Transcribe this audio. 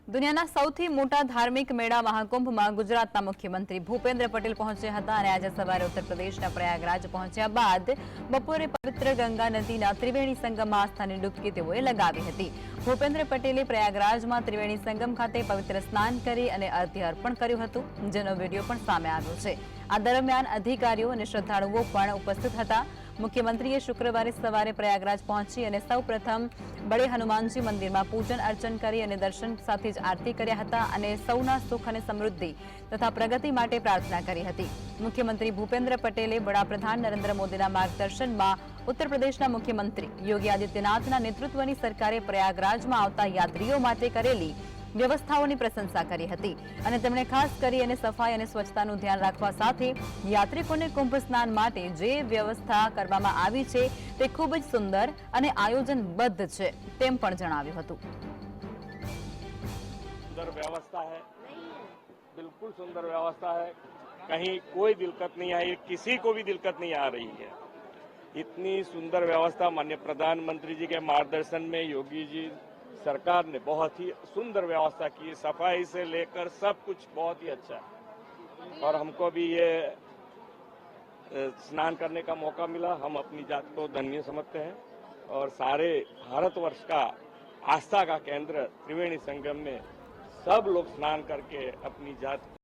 દુનિયાના સૌથી મોટા ધાર્મિક મેળા મહાકુંભમાં ગુજરાતના મુખ્યમંત્રી ભૂપેન્દ્ર પટેલ પહોંચ્યા હતા અને આજે સવારે ઉત્તર પ્રદેશના પ્રયાગરાજ પહોંચ્યા બાદ બપોરે પવિત્ર ગંગા નદીના ત્રિવેણી સંગમમાં આસ્થાની ડૂબકી તેઓએ લગાવી હતી। ભૂપેન્દ્ર પટેલે પ્રયાગરાજમાં ત્રિવેણી સંગમ ખાતે પવિત્ર સ્નાન કરી અને અર્ઘ્ય અર્પણ કર્યું હતું, જેનો વિડીયો પણ સામે આવ્યો છે। આ દરમિયાન અધિકારીઓ અને શ્રદ્ધાળુઓ પણ ઉપસ્થિત હતા। મુખ્યમંત્રીએ શુક્રવારે સવારે પ્રયાગરાજ પહોંચી અને સૌપ્રથમ બડે હનુમાનજી મંદિરમાં પૂજન અર્ચન કરી અને દર્શન સાથે જ આરતી કર્યા હતા અને સૌના સુખ અને સમૃદ્ધિ તથા પ્રગતિ માટે પ્રાર્થના કરી હતી। મુખ્યમંત્રી ભૂપેન્દ્ર પટેલે વડાપ્રધાન નરેન્દ્ર મોદીના માર્ગદર્શનમાં ઉત્તર પ્રદેશના મુખ્યમંત્રી યોગી આદિત્યનાથના નેતૃત્વની સરકારે પ્રયાગરાજમાં આવતા યાત્રીઓ માટે કરેલી વ્યવસ્થાઓની પ્રશંસા કરી હતી અને તેમણે ખાસ કરી અને સફાઈ અને સ્વચ્છતાનું ધ્યાન રાખવા સાથે યાત્રિકોને કુંભ સ્નાન માટે જે વ્યવસ્થા કરવામાં આવી છે તે ખૂબ જ સુંદર અને આયોજનબદ્ધ છે તેમ પણ જણાવ્યું હતું। सुंदर व्यवस्था है, बिल्कुल सुंदर व्यवस्था है, कहीं कोई दिक्कत नहीं आई, किसी को भी दिक्कत नहीं आ रही है। इतनी सुंदर व्यवस्था माननीय प्रधानमंत्री जी के मार्गदर्शन में योगी जी सरकार ने बहुत ही सुंदर व्यवस्था की, सफाई से लेकर सब कुछ बहुत ही अच्छा है और हमको भी ये स्नान करने का मौका मिला। हम अपनी जात को धन्य समझते हैं और सारे भारतवर्ष का आस्था का केंद्र त्रिवेणी संगम में सब लोग स्नान करके अपनी जात